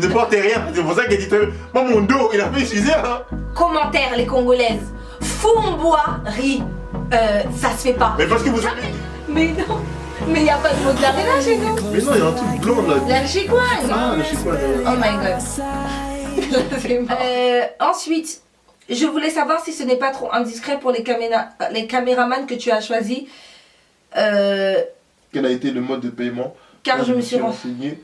ne portait rien. C'est pour ça qu'elle dit moi mon dos il a fait utiliser hein. Commentaire les Congolaises. Fumbois riz. Ça se fait pas. Mais parce que vous avez. Mais non. Mais y a pas de mozzarella chez nous. Mais non, il y a un truc blanc là. La chicoine. Ah, le chicoine. Oh my god. Ensuite, je voulais savoir si ce n'est pas trop indiscret pour les caméramans que tu as choisis. Quel a été le mode de paiement? Car je me suis renseigné.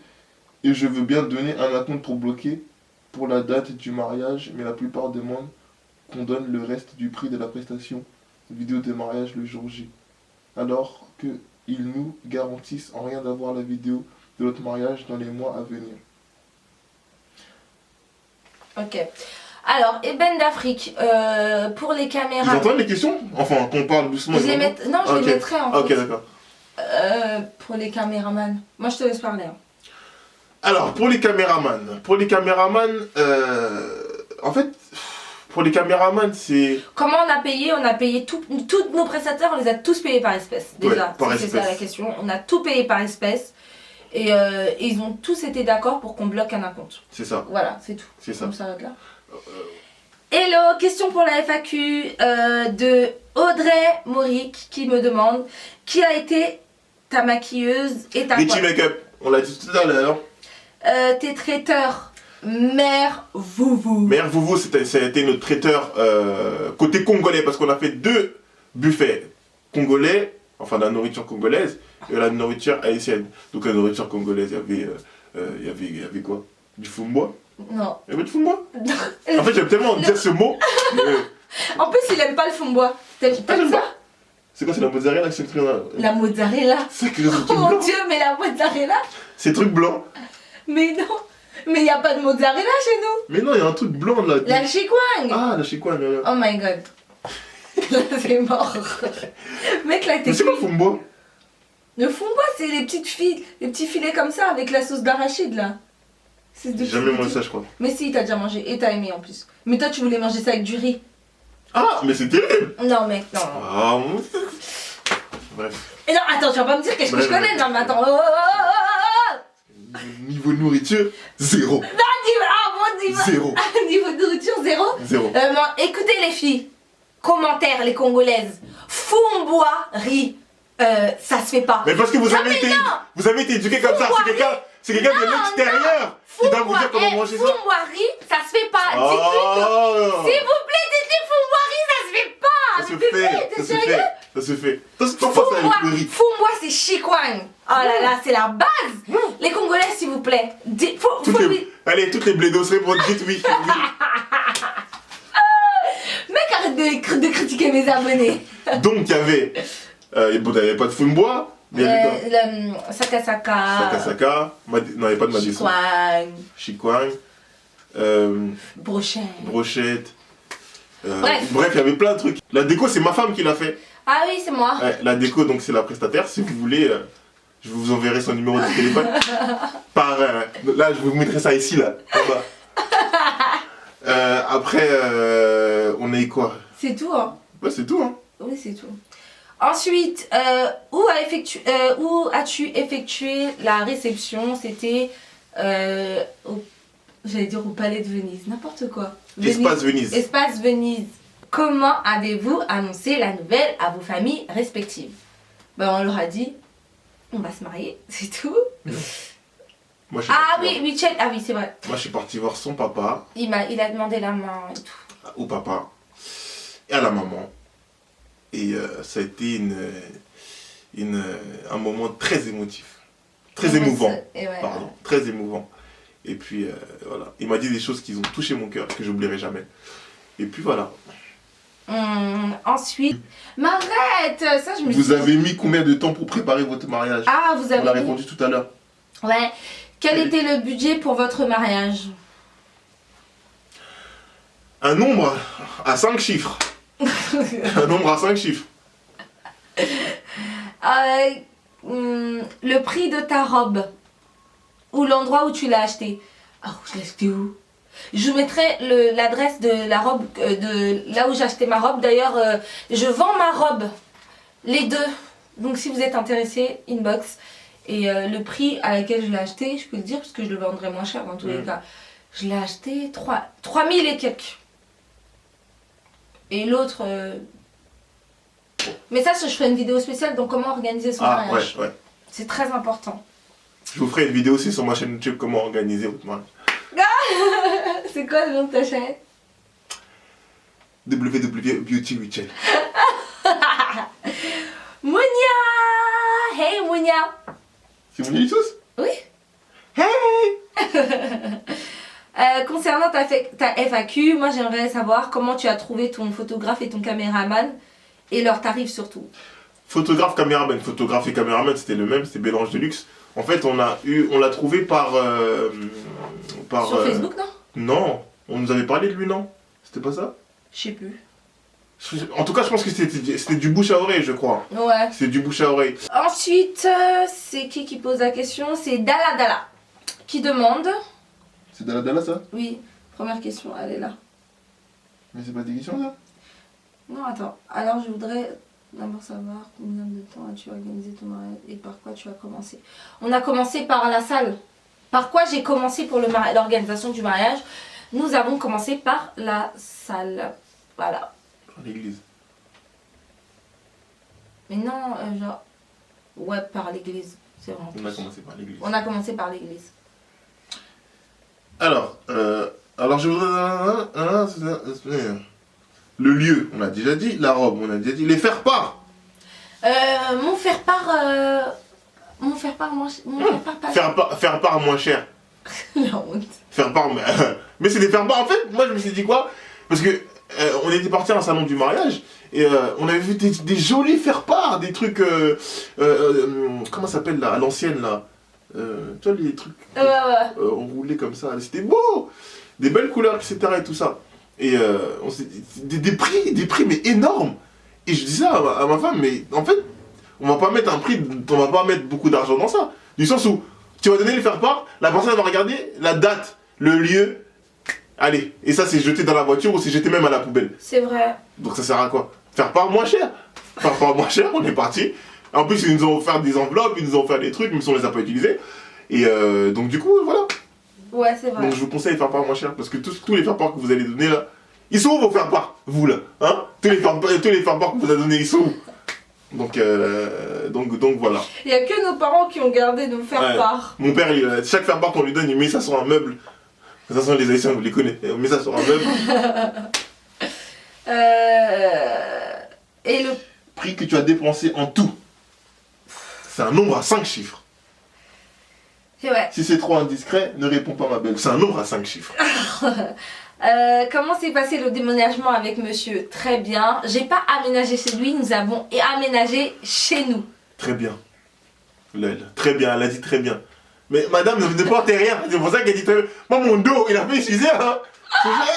Et je veux bien donner un acompte pour bloquer pour la date du mariage, mais la plupart demandent qu'on donne le reste du prix de la prestation vidéo de mariage le jour J. Alors qu'ils nous garantissent en rien d'avoir la vidéo de notre mariage dans les mois à venir. Ok. Alors, Eben d'Afrique, pour les caméras... Vous entendez les questions? Enfin, qu'on parle doucement. Je les mettrai en fait. Ok, d'accord. Pour les caméramans. Moi, je te laisse parler. Hein. Alors, pour les caméramans, en fait, pour les caméramans, c'est... Comment on a payé? On a payé tous nos prestataires, on les a tous payés par espèce. Déjà, ouais, par c'est ça la question. On a tout payé par espèce. Et ils ont tous été d'accord pour qu'on bloque un acompte. C'est ça. Voilà, c'est tout. C'est ça. On s'arrête là. Hello, question pour la FAQ de Audrey Mauric qui me demande qui a été ta maquilleuse et ta Richie Makeup, on l'a dit tout à l'heure. Tes traiteurs, Mère Vouvou. Mère Vouvou, ça a été notre traiteur côté congolais parce qu'on a fait 2 buffets congolais, enfin la nourriture congolaise et la nourriture haïtienne. Donc la nourriture congolaise, il y avait quoi? Du fumbois? Non. Il y avait du fumbois? En fait, j'aime tellement dire ce mot. En plus, il aime pas le fumbois. T'aimes ça? C'est quoi, c'est la mozzarella qui s'écrit dans la mozzarella. Oh mon dieu, mais la mozzarella. C'est truc blanc. Mais non. Mais il n'y a pas de mozzarella chez nous. Mais non, il y a un truc blanc là. La chicoine. Ah, la chicoine. Oh my god. Là, c'est mort. Mec, là, t'es. Mais c'est quoi le fumbois? Le fumbois, c'est les petits filets comme ça avec la sauce d'arachide là. J'ai jamais mangé ça, je crois. Mais si, t'as déjà mangé et t'as aimé en plus. Mais toi, tu voulais manger ça avec du riz. Ah, mais c'est terrible. Non, mec, non. Ah, bref. Et non, attends, tu vas pas me dire qu'est-ce que je connais. Non, mais attends. Niveau nourriture, 0. Non, niveau 0. Niveau nourriture, 0. 0. Écoutez les filles. Commentaires, les Congolaises. Fumbois, riz. Ça se fait pas. Mais parce que vous avez été éduqués comme ça. C'est quelqu'un de l'extérieur qui doit vous dire comment manger ça. Fumboirie, ça se fait pas. Dites-lui. S'il vous plaît, dites-lui fumboirie, ça se fait pas. Ça se fait. Pourquoi ça avec le riz? Fumbois, c'est chicoine. Oh là là, c'est la base. Les Congolais, s'il vous plaît. Allez, toutes les blédos répondent vite oui. Mec, arrête de critiquer mes abonnés. Donc, il y avait... il n'y avait pas de fumbois. Mais il y avait quoi? Saka. Non, il n'y avait pas de madisson. Chicoine. Brochette. Bref, il y avait plein de trucs. La déco, c'est ma femme qui l'a fait. Ah oui, c'est moi. Ouais, la déco, donc c'est la prestataire. Si vous voulez, je vous enverrai son numéro de téléphone. Là, je vous mettrai ça ici, là, en bas. Après, on a eu quoi? C'est tout, hein? Ouais, c'est tout, hein? Oui, c'est tout. Ensuite, où as-tu effectué la réception? C'était j'allais dire au Palais de Venise, n'importe quoi. Espace Venise. Espace Venise. Comment avez-vous annoncé la nouvelle à vos familles respectives? Ben, on leur a dit, on va se marier, c'est tout. Moi, oui, c'est vrai. Moi, je suis parti voir son papa. Il a demandé la main et tout. Au papa et à la maman. Et ça a été un moment très émotif. Très émouvant. Pardon, très émouvant. Et puis voilà, il m'a dit des choses qui ont touché mon cœur, que j'oublierai jamais. Et puis voilà. Ensuite, mais arrête, ça je me Vous avez mis combien de temps pour préparer votre mariage? Ah, vous avez On l'a répondu tout à l'heure. Ouais. Quel était le budget pour votre mariage? Un nombre à 5 chiffres. Un nombre à 5 chiffres. Le prix de ta robe. Ou l'endroit où tu l'as acheté. Oh, je l'ai acheté où? Je vous mettrai l'adresse de la robe, de là où j'ai acheté ma robe. D'ailleurs, je vends ma robe. Les deux. Donc si vous êtes intéressé, inbox. Et le prix à laquelle je l'ai acheté, je peux le dire, parce que je le vendrais moins cher dans tous les cas. Je l'ai acheté 3000 et quelques. Et l'autre... Mais ça, je ferai une vidéo spéciale dans comment organiser son mariage. Ouais. C'est très important. Je vous ferai une vidéo aussi sur ma chaîne YouTube comment organiser votre mariage. C'est quoi le nom de ta chaîne? www.beauty-rituel. Mounia! Hey Mounia! C'est mon tous? Oui. Hey! Concernant ta FAQ, moi j'aimerais savoir comment tu as trouvé ton photographe et ton caméraman et leurs tarifs surtout. Photographe et caméraman c'était le même, c'était Bélange Deluxe. En fait on l'a trouvé par Sur Facebook, non? Non, on nous avait parlé de lui, non? C'était pas ça? Je sais plus. En tout cas je pense que c'était du bouche à oreille, je crois. Ouais. C'est du bouche à oreille. Ensuite, c'est qui pose la question? C'est Dala Dala qui demande. C'est Dala ça? Oui, première question, elle est là. Mais c'est pas des questions ça? Non, attends. Alors, je voudrais d'abord savoir combien de temps as-tu organisé ton mariage et par quoi tu as commencé. On a commencé par la salle. Par quoi j'ai commencé pour l'organisation du mariage? Nous avons commencé par la salle. Voilà. Par l'église. Mais non, genre... Ouais, par l'église. C'est vraiment On a commencé par l'église. On a commencé par l'église. Alors je voudrais... Le lieu, on a déjà dit. La robe, on a déjà dit. Les faire-part. Mon faire-part... Mon faire-part, Faire-part moins cher. La honte. Faire-part, mais c'est des faire-part. En fait, moi je me suis dit quoi? Parce que on était parti à un salon du mariage et on avait vu des jolis faire-part, des trucs... comment ça s'appelle là, à l'ancienne là? Tu vois les trucs enroulés comme ça, c'était beau! Des belles couleurs, etc. et tout ça. Et on s'est dit, des prix mais énormes. Et je dis ça à ma femme, mais en fait, on va pas mettre un prix, on va pas mettre beaucoup d'argent dans ça. Du sens où tu vas donner le faire-part, la personne va regarder la date, le lieu, allez, et ça c'est jeté dans la voiture ou c'est jeté même à la poubelle. C'est vrai. Donc ça sert à quoi? Faire-part moins cher. Faire-part moins cher, on est parti. En plus, ils nous ont offert des enveloppes, ils nous ont offert des trucs, même si on les a pas utilisés. Et donc du coup, voilà. Ouais, c'est vrai. Donc je vous conseille faire-part moins cher, parce que tous les faire-part que vous allez donner là, ils sont où vos faire-part, vous là, hein? Tous les faire-part que vous avez donnés, ils sont où? Donc voilà. Il n'y a que nos parents qui ont gardé nos faire-part. Mon père, chaque faire-part qu'on lui donne, il met ça sur un meuble. De toute façon, les Haïtiens, vous les connaissez. On met ça sur un meuble. Et le prix que tu as dépensé en tout, c'est un nombre à 5 chiffres. C'est vrai. Si c'est trop indiscret, ne réponds pas ma belle. C'est un nombre à 5 chiffres. Comment s'est passé le déménagement avec monsieur? Très bien. J'ai pas aménagé chez lui, nous avons aménagé chez nous. Très bien. Très bien, elle a dit très bien. Mais madame ne portait rien, c'est pour ça qu'elle dit très bien. Moi mon dos, il a fait utiliser, hein.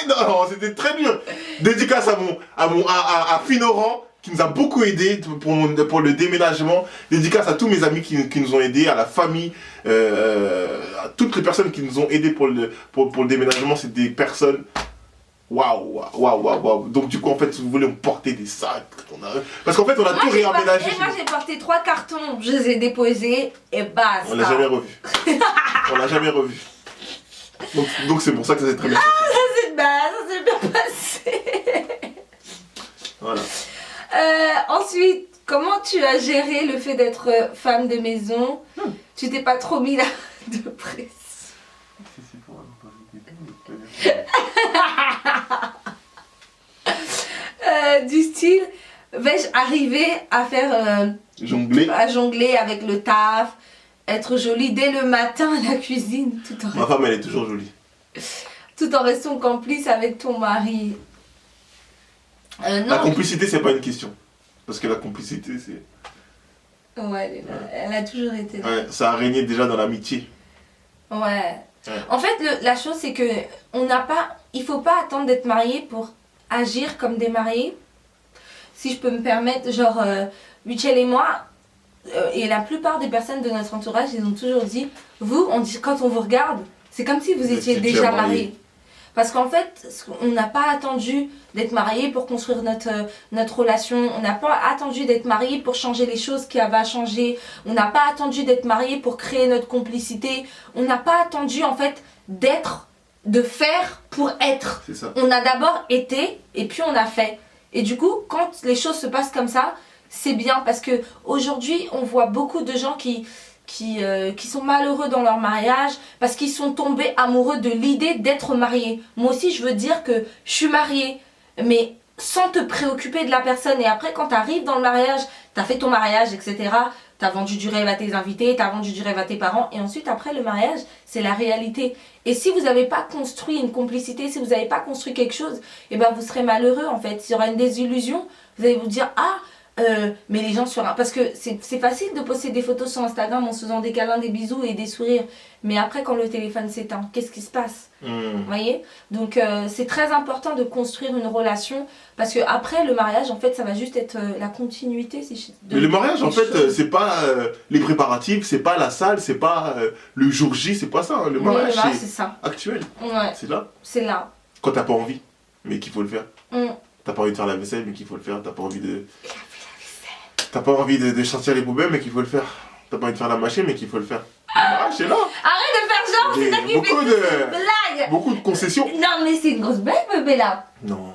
Non, c'était très bien. Dédicace à Finoran, qui nous a beaucoup aidé pour le déménagement. Dédicace à tous mes amis qui nous ont aidés, à la famille, à toutes les personnes qui nous ont aidés pour le déménagement. C'est des personnes... Waouh. Donc du coup, en fait, si vous voulez, on portait des sacs. Parce qu'en fait, on a tout réaménagé. Moi, j'ai porté 3 cartons, je les ai déposés et basta. On l'a jamais revu. On l'a jamais revu. Donc c'est pour ça que ça s'est très bien passé. Ça s'est bien passé. Voilà. Ensuite, comment tu as géré le fait d'être femme de maison? Tu t'es pas trop mis là de pression? Du style, vais-je arriver à faire jongler avec le taf, être jolie dès le matin à la cuisine Ma femme, elle est toujours jolie. Tout en restant complice avec ton mari. Non, la complicité, c'est pas une question. Parce que la complicité, c'est... Ouais, elle a toujours été là. Ouais, ça a régné déjà dans l'amitié. Ouais. En fait, la chose, c'est que il faut pas attendre d'être marié pour agir comme des mariés. Si je peux me permettre, genre, Michel et moi, et la plupart des personnes de notre entourage, ils ont toujours dit, vous, quand on vous regarde, c'est comme si vous étiez déjà mariés. Parce qu'en fait, on n'a pas attendu d'être marié pour construire notre relation. On n'a pas attendu d'être marié pour changer les choses qui avaient à changer. On n'a pas attendu d'être marié pour créer notre complicité. On n'a pas attendu en fait de faire pour être. C'est ça. On a d'abord été et puis on a fait. Et du coup, quand les choses se passent comme ça, c'est bien parce que aujourd'hui, on voit beaucoup de gens qui sont malheureux dans leur mariage parce qu'ils sont tombés amoureux de l'idée d'être mariés. Moi aussi, je veux dire que je suis mariée, mais sans te préoccuper de la personne. Et après, quand tu arrives dans le mariage, tu as fait ton mariage, etc. Tu as vendu du rêve à tes invités, tu as vendu du rêve à tes parents. Et ensuite, après le mariage, c'est la réalité. Et si vous n'avez pas construit une complicité, si vous n'avez pas construit quelque chose, eh ben vous serez malheureux en fait. Il y aura une désillusion. Vous allez vous dire, mais les gens sur... Parce que c'est facile de poster des photos sur Instagram en se faisant des câlins, des bisous et des sourires. Mais après, quand le téléphone s'éteint, qu'est-ce qui se passe? Vous voyez? Donc, c'est très important de construire une relation. Parce que après le mariage, en fait, ça va juste être la continuité. Mais le mariage, en fait, c'est pas les préparatifs, c'est pas la salle, c'est pas le jour J, c'est pas ça. Hein. Le mariage, c'est ça. Actuel. Ouais. C'est là. C'est là. Quand t'as pas envie, mais qu'il faut le faire. Mm. T'as pas envie de faire la vaisselle, mais qu'il faut le faire. T'as pas envie de sortir les poubelles, mais qu'il faut le faire. T'as pas envie de faire la machine, mais qu'il faut le faire. Ah, c'est là. Arrête de faire genre, c'est ça qui fait beaucoup de blagues. Beaucoup de concessions. Non, mais c'est une grosse blague, bébé, là. Non.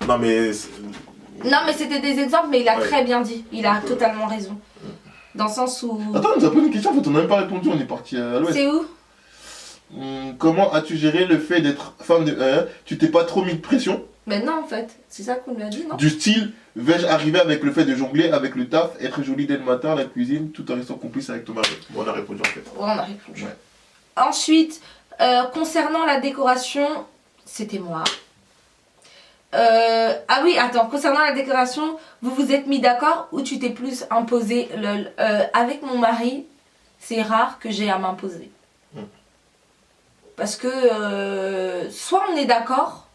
Non, mais... Non, mais c'était des exemples, mais il a Ouais. très bien dit. Il a totalement raison. Dans le sens où... Attends, on nous a posé une question, en fait, on n'a même pas répondu, on est parti à l'ouest. C'est où? Comment as-tu géré le fait d'être femme de... tu t'es pas trop mis de pression? Ben non, en fait. C'est ça qu'on lui a dit, non? Du style, vais-je arriver avec le fait de jongler avec le taf, être jolie dès le matin à la cuisine, tout en restant complice avec ton mari? Bon, on a répondu en fait. Ouais, on a répondu. Ouais. Ensuite, concernant la décoration, c'était moi. Ah oui, attends, concernant la décoration, vous vous êtes mis d'accord ou tu t'es plus imposé? Avec mon mari, c'est rare que j'ai à m'imposer. Parce que soit on est d'accord,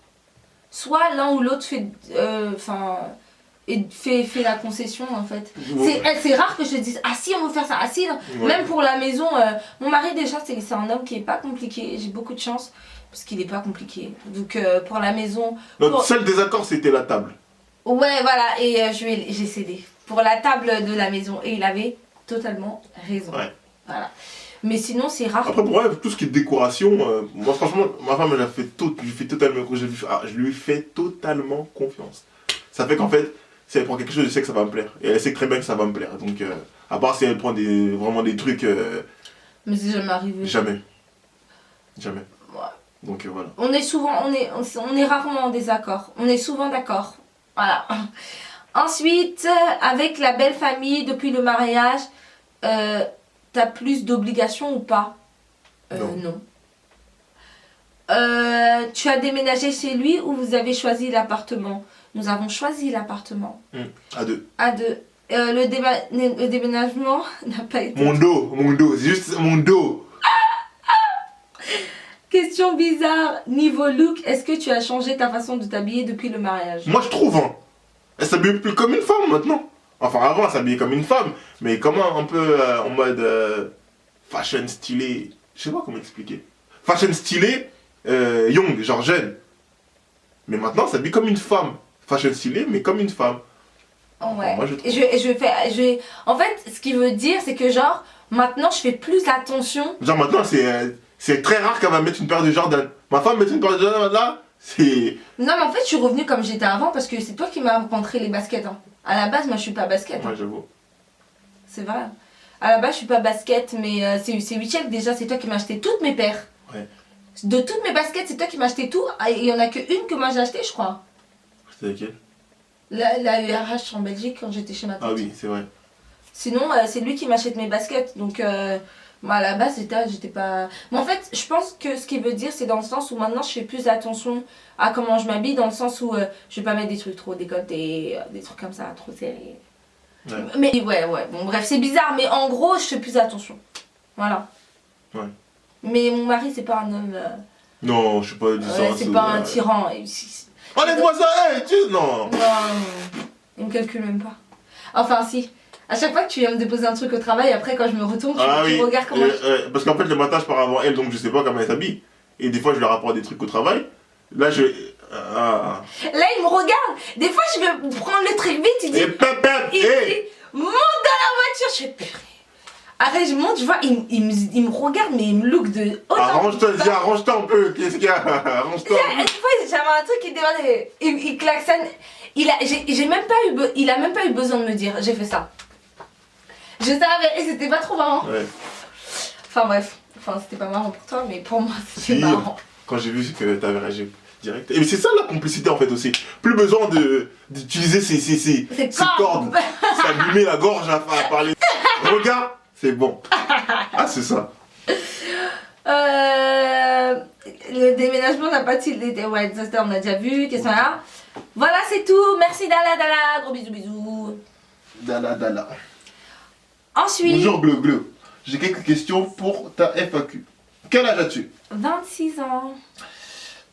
soit l'un ou l'autre fait la concession en fait. C'est rare que je te dise ah si on veut faire ça, ah si, Ouais. même pour la maison, mon mari déjà c'est un homme qui est pas compliqué, j'ai beaucoup de chance parce qu'il est pas compliqué. Donc pour la maison... Notre seul désaccord c'était la table. Ouais voilà, et j'ai cédé pour la table de la maison et il avait totalement raison. Ouais. Voilà. Mais sinon c'est rare. Après pour moi, tout ce qui est décoration, moi franchement, ma femme elle a fait tout, je lui fais totalement confiance. Ça fait qu'en fait, si elle prend quelque chose, je sais que ça va me plaire. Et elle sait très bien que ça va me plaire. Donc à part si elle prend vraiment des trucs... Mais c'est jamais arrivé. Jamais. Jamais. Ouais. Donc voilà. On est rarement en désaccord. On est souvent d'accord. Voilà. Ensuite, avec la belle famille depuis le mariage, t'as plus d'obligations ou pas? Non. Tu as déménagé chez lui ou vous avez choisi l'appartement? Nous avons choisi l'appartement. À deux. À deux. Le déménagement n'a pas été... Mon dos, c'est juste mon dos. Question bizarre, niveau look, est-ce que tu as changé ta façon de t'habiller depuis le mariage? Moi je trouve, hein. Elle s'habille plus comme une femme maintenant. Enfin avant elle s'habillait comme une femme, mais comment un peu en mode fashion stylé, je sais pas comment expliquer. Fashion stylé, young, genre jeune. Mais maintenant elle s'habille comme une femme. Fashion stylé, mais comme une femme. Ouais. Moi, je trouve. En fait, ce qu'il veut dire, c'est que genre, maintenant, je fais plus attention. Genre maintenant c'est très rare qu'elle va mettre une paire de Jordan. Ma femme met une paire de Jordan là, c'est... Non, mais en fait, je suis revenue comme j'étais avant parce que c'est toi qui m'as montré les baskets. Hein. À la base, moi, je suis pas basket. Hein. Ouais, j'avoue. C'est vrai. À la base, je suis pas basket, mais c'est Wichel déjà, c'est toi qui m'as acheté toutes mes paires. Ouais. De toutes mes baskets, c'est toi qui m'as acheté tout. Et il y en a qu'une que moi j'ai acheté, je crois. C'était laquelle? La URH en Belgique quand j'étais chez ma tante. Ah oui, c'est vrai. Sinon, c'est lui qui m'achète mes baskets. Donc, moi à la base, j'étais pas. Mais en fait, je pense que ce qu'il veut dire, c'est dans le sens où maintenant je fais plus attention à comment je m'habille, dans le sens où je vais pas mettre des trucs trop décolletés, des trucs comme ça, trop serrés. Ouais. Mais ouais, bon, bref, c'est bizarre, mais en gros, je fais plus attention. Voilà. Ouais. Mais mon mari, c'est pas un homme. Non, je sais pas du ça. C'est pas un tyran. Enlève-moi ça, hey, non. Non, il me calcule même pas. Enfin, si. À chaque fois que tu viens me déposer un truc au travail, après quand je me retourne, tu regardes comment parce qu'en fait le matin je pars avant elle, donc je sais pas comment elle s'habille. et des fois je leur apporte des trucs au travail. Là, je. Là, il me regarde. Des fois, je veux prendre le truc vite. Il dit. Et pep, pep, Il hey. dit, monte dans la voiture. Je fais purée. Après, je monte, je vois, il me regarde, mais il me look de. Arrange-toi, dis, arrange-toi un peu. Qu'est-ce qu'il y a? Arrange-toi. Une fois, j'avais un truc qui demandait. Il klaxonne. J'ai même pas eu, il a même pas eu besoin de me dire. J'ai fait ça. Je savais, et c'était pas trop marrant. Ouais. Enfin, bref. Enfin, c'était pas marrant pour toi, mais pour moi, c'était Si, marrant. quand j'ai vu que t'avais réagi direct. Et c'est ça la complicité en fait aussi. Plus besoin d'utiliser ces cordes. S'abîmer la gorge à parler. Regarde, c'est bon. Ah, c'est ça. Le déménagement n'a pas-t-il été. Ouais, ça on a déjà vu. Question là. Voilà, c'est tout. Merci Dala Dala. Gros bisous, bisous. Dala dala. Ensuite. Bonjour Gleu Gleu. J'ai quelques questions pour ta FAQ. Quel âge as-tu? 26 ans.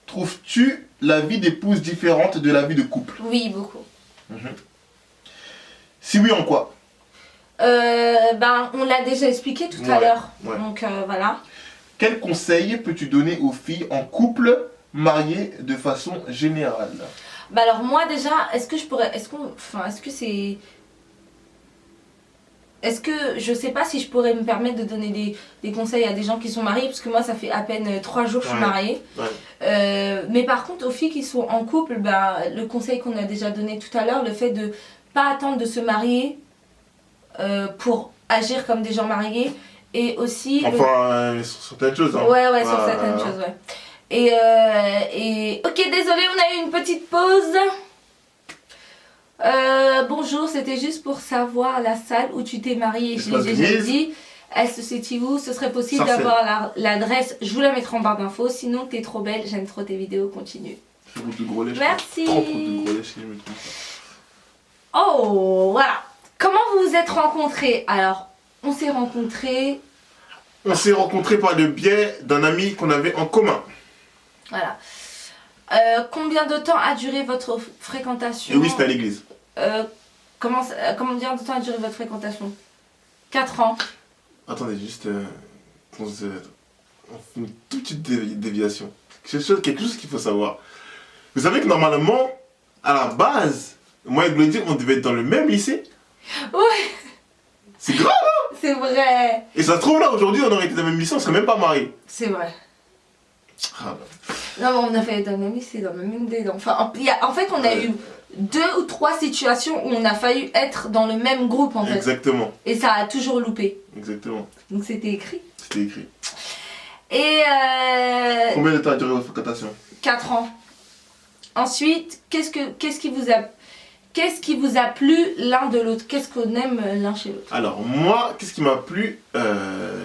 Trouves-tu la vie d'épouse différente de la vie de couple? Oui, beaucoup. Si oui, en quoi? Ben, on l'a déjà expliqué tout à l'heure. Ouais. Donc voilà. Quel conseil peux-tu donner aux filles en couple mariées de façon générale? Bah alors moi déjà, est-ce que je pourrais, est-ce que c'est, est-ce que je sais pas si je pourrais me permettre de donner des conseils à des gens qui sont mariés, parce que moi ça fait à peine 3 jours que je suis mariée. Ouais. Mais par contre aux filles qui sont en couple, bah, le conseil qu'on a déjà donné tout à l'heure, le fait de pas attendre de se marier pour agir comme des gens mariés, et aussi Enfin, sur certaines choses. Hein. ouais, sur certaines choses, ouais. Et ok, désolé, on a eu une petite pause. Bonjour, c'était juste pour savoir la salle où tu t'es mariée. Je l'ai déjà dit. Elle se situe où? Ce serait possible d'avoir l'adresse. Je vous la mettrai en barre d'infos. Sinon, t'es trop belle. J'aime trop tes vidéos. Continue. C'est route de gros lait. Merci. Trop de gros lait si je me trompe pas. Oh, voilà. Comment vous vous êtes rencontrés? Alors, on s'est rencontrés. On s'est rencontrés par le biais d'un ami qu'on avait en commun. Voilà. Combien de temps a duré votre fréquentation? Et oui, c'était à l'église. Combien de temps a duré votre fréquentation? 4 ans. Attendez, juste. On fait une toute petite déviation. Quelque chose qu'il faut savoir. Vous savez que normalement, à la base, moi et Glody, on devait être dans le même lycée. Ouais. C'est grave, hein? C'est vrai. Et ça se trouve là, aujourd'hui, on aurait été dans le même lycée, on serait même pas mariés. C'est vrai. Ah, Non, mais on a fait dans le même lycée, dans le même idée. Enfin, en fait, on a eu 2 ou 3 situations où on a failli être dans le même groupe, en fait. Exactement. Et ça a toujours loupé. Exactement. Donc c'était écrit. C'était écrit. Et Combien de temps a duré votre fréquentation? 4 ans. Ensuite, qu'est-ce qui vous a plu l'un de l'autre? Qu'est-ce qu'on aime l'un chez l'autre? Alors, moi, qu'est-ce qui m'a plu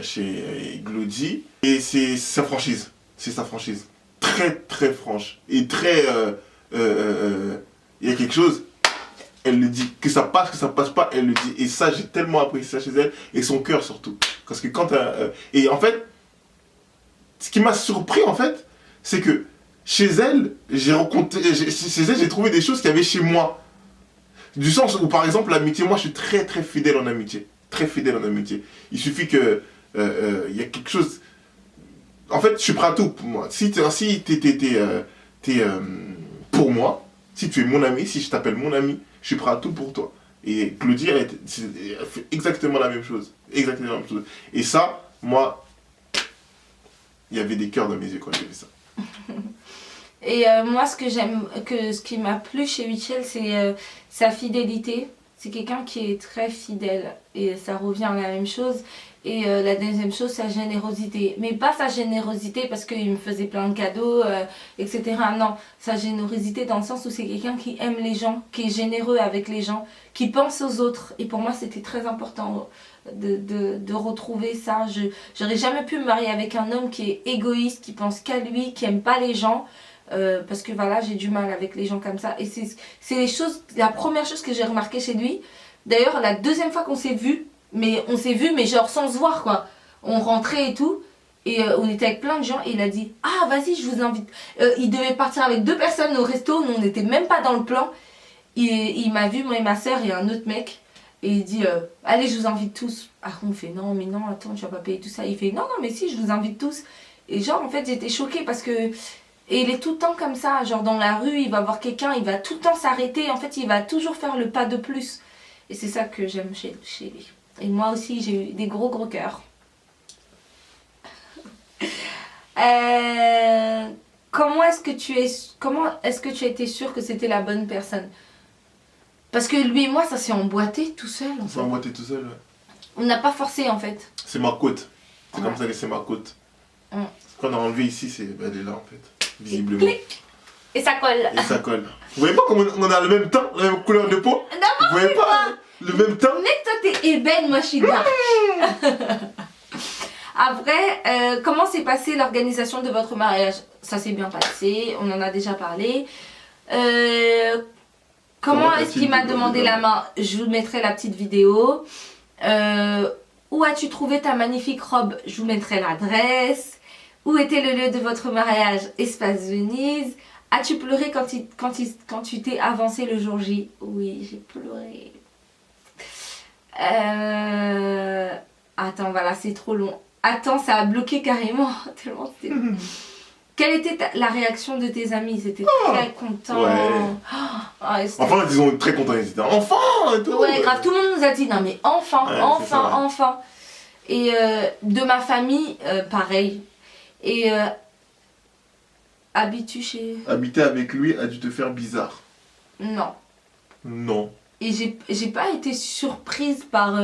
chez Glody? Et c'est sa franchise. C'est sa franchise. Très, très franche. Et très... il y a quelque chose, elle le dit. Que ça passe pas, elle le dit. Et ça, j'ai tellement apprécié ça chez elle. Et son cœur, surtout. Parce que quand... et en fait, ce qui m'a surpris, en fait, c'est que chez elle, j'ai trouvé des choses qu'il y avait chez moi. Du sens où, par exemple, l'amitié, moi, je suis très, très fidèle en amitié. Très fidèle en amitié. Il suffit que... il y a quelque chose... En fait, je suis prêt à tout pour moi. Si t'es pour moi, si tu es mon ami, si je t'appelle mon ami, je suis prêt à tout pour toi. Et Claudie, elle fait exactement la même chose. Exactement la même chose. Et ça, moi, il y avait des cœurs dans mes yeux quand j'ai vu ça. Et moi, ce qui m'a plu chez Michel, c'est sa fidélité. C'est quelqu'un qui est très fidèle. Et ça revient à la même chose. Et la deuxième chose, sa générosité. Mais pas sa générosité parce qu'il me faisait plein de cadeaux, etc. Non, sa générosité dans le sens où c'est quelqu'un qui aime les gens, qui est généreux avec les gens, qui pense aux autres. Et pour moi, c'était très important de retrouver ça. J'aurais jamais pu me marier avec un homme qui est égoïste, qui pense qu'à lui, qui aime pas les gens. Parce que voilà, j'ai du mal avec les gens comme ça. Et c'est la première chose que j'ai remarqué chez lui. D'ailleurs, la deuxième fois qu'on s'est vu, mais genre sans se voir quoi. On rentrait et tout. Et on était avec plein de gens. Et il a dit, ah vas-y, je vous invite. Il devait partir avec 2 personnes au resto. Nous on n'était même pas dans le plan. Il m'a vu, moi et ma soeur et un autre mec. Et il dit, allez, je vous invite tous. Ah, on fait, non, mais non, attends, tu vas pas payer tout ça. Il fait, non, mais si, je vous invite tous. Et genre, en fait, j'étais choquée parce que. Et il est tout le temps comme ça, genre dans la rue, il va voir quelqu'un, il va tout le temps s'arrêter, en fait, il va toujours faire le pas de plus. Et c'est ça que j'aime chez lui. Et moi aussi, j'ai eu des gros cœurs. Comment est-ce que tu as été sûre que c'était la bonne personne? Parce que lui et moi, ça s'est emboîté tout seul. On s'est emboîté tout seul, ouais. On n'a pas forcé en fait. C'est ma côte. C'est Ouais. comme ça que c'est ma côte. Mm. Ce qu'on a enlevé ici, elle est là en fait. Et Visiblement. clic. Et ça colle. Et ça colle. Vous voyez pas comme on a le même teint, la même couleur de peau? Vous voyez pas le même teint? Mec, toi t'es ébène, moi je suis dark. Après, comment s'est passée l'organisation de votre mariage? Ça s'est bien passé, on en a déjà parlé. Comment est-ce qu'il m'a demandé la main? Je vous mettrai la petite vidéo. Où as-tu trouvé ta magnifique robe? Je vous mettrai l'adresse. Où était le lieu de votre mariage? Espace Venise. As-tu pleuré quand tu t'es avancé le jour J? Oui, j'ai pleuré. Attends, voilà, c'est trop long. Attends, ça a bloqué carrément. Tellement c'était... Quelle était la réaction de tes amis? Ils étaient très contents. Ouais. Enfin, ils sont très contents, ils étaient enfants et tout. Ouais, grave, tout le monde nous a dit non mais enfin, Ouais, enfin, c'est ça, ouais. enfin. Et de ma famille, pareil. Et habiter avec lui a dû te faire bizarre. Non. Non. Et j'ai pas été surprise par...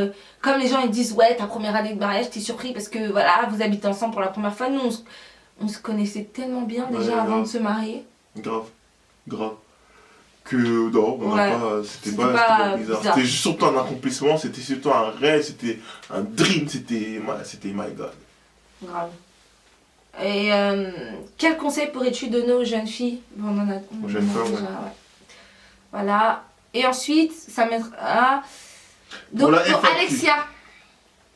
comme les gens ils disent ouais ta première année de mariage t'es surpris parce que voilà vous habitez ensemble pour la première fois. Nous on se connaissait tellement bien déjà Ouais, avant grave. de se marier. Grave. Que non, on Ouais. n'a pas. C'était C'était pas pas bizarre. bizarre. C'était surtout un accomplissement, c'était surtout un rêve, c'était un dream, c'était my god. Grave. Et quel conseil pourrais-tu donner aux jeunes filles? Bon, on en a, Aux jeunes femmes, déjà, ouais. Voilà. Et ensuite, ça mettra... Donc, Pour la pour FAQ.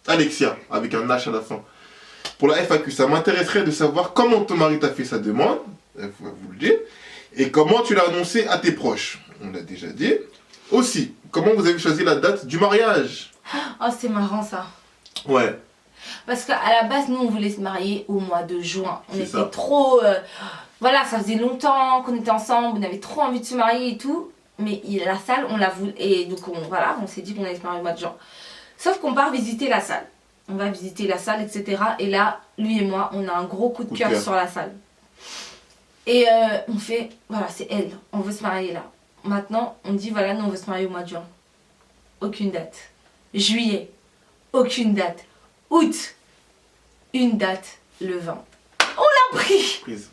Alexia, avec un H à la fin. Pour la FAQ, ça m'intéresserait de savoir comment ton mari t'a fait sa demande, il faut vous le dire, et comment tu l'as annoncé à tes proches. On l'a déjà dit. Aussi, comment vous avez choisi la date du mariage? Oh, c'est marrant ça. Ouais, Parce qu'à la base, nous, on voulait se marier au mois de juin. On C'est était ça. trop... voilà, ça faisait longtemps qu'on était ensemble, on avait trop envie de se marier et tout. Mais la salle, on l'a voulu. Et donc, on s'est dit qu'on allait se marier au mois de juin. Sauf qu'on part visiter la salle. On va visiter la salle, etc. Et là, lui et moi, on a un gros coup de cœur sur la salle. Et on fait, voilà, c'est elle. On veut se marier là. Maintenant, on dit, voilà, nous, on veut se marier au mois de juin. Aucune date. Juillet. Aucune date. Août. Une date, le 20. On l'a pris. prise.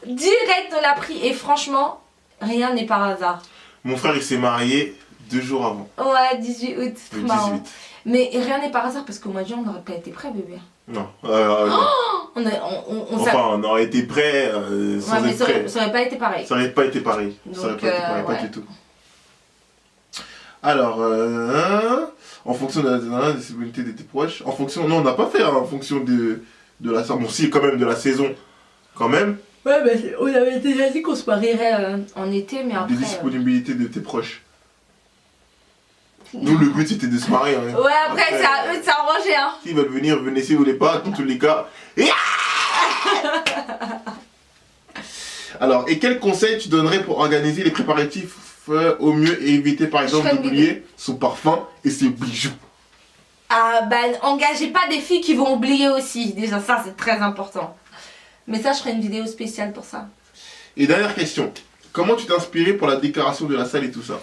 Direct, on l'a pris. Et franchement, rien n'est par hasard. Mon frère, il s'est marié 2 jours avant, Ouais, 18 août. C'est le marrant. 18. Mais rien n'est par hasard parce qu'au mois de juin, on n'aurait pas été prêts, bébé. Non. Oh, non. On Enfin, on aurait été prêts sans ouais, mais être ça prêts. aurait pas été pareil. Ça aurait pas été pareil. Ça aurait Donc, pas été pareil, pas ouais. du tout. Alors, en fonction de la disponibilité de tes proches, en fonction, non, on n'a pas fait, hein, en fonction de la saison, bon, si, quand même, de la saison, quand même, Ouais, mais on avait déjà dit qu'on se marierait en été, mais après... des disponibilités de tes proches. Nous, le but, c'était de se marier. Hein. Ouais, après, c'est à eux de s'arranger, hein. S'ils veulent venir, venez, si vous voulez pas, dans tous les cas. Alors, et quel conseil tu donnerais pour organiser les préparatifs au mieux et éviter, par exemple, ferai une d'oublier son parfum et ses bijoux? Ah, bah, engagez pas des filles qui vont oublier aussi. Déjà, ça, c'est très important. Mais ça, je ferai une vidéo spéciale pour ça. Et dernière question, comment tu t'es inspiré pour la décoration de la salle et tout ça?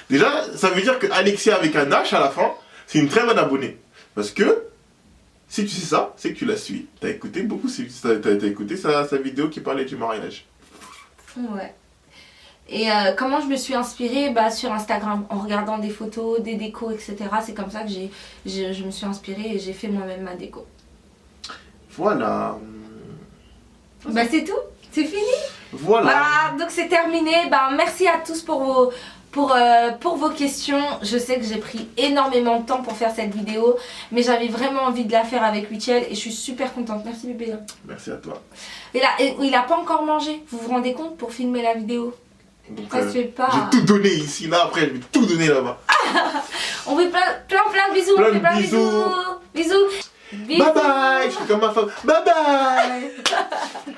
Déjà, ça veut dire que Alexia avec un H à la fin, c'est une très bonne abonnée. Parce que, si tu sais ça, c'est que tu l'as suivi. T'as écouté beaucoup, t'as écouté sa vidéo qui parlait du mariage. Ouais. Et comment je me suis inspirée? Bah, sur Instagram, en regardant des photos, des décos, etc. C'est comme ça que je me suis inspirée et j'ai fait moi-même ma déco. Voilà. Bah, c'est tout. C'est fini. Voilà. Voilà, donc c'est terminé. Bah, merci à tous pour vos questions. Je sais que j'ai pris énormément de temps pour faire cette vidéo, mais j'avais vraiment envie de la faire avec Wichel et je suis super contente. Merci bébé. Merci à toi. Et là, il a pas encore mangé. Vous vous rendez compte pour filmer la vidéo? Donc, Ça se fait pas. j'ai tout donné ici, là, après, je vais tout donner là-bas. On fait plein de bisous. Plein On fait de plein de bisous. bisous. Bisous. Bisous. Bye bye. Je fais comme ma femme. Bye bye.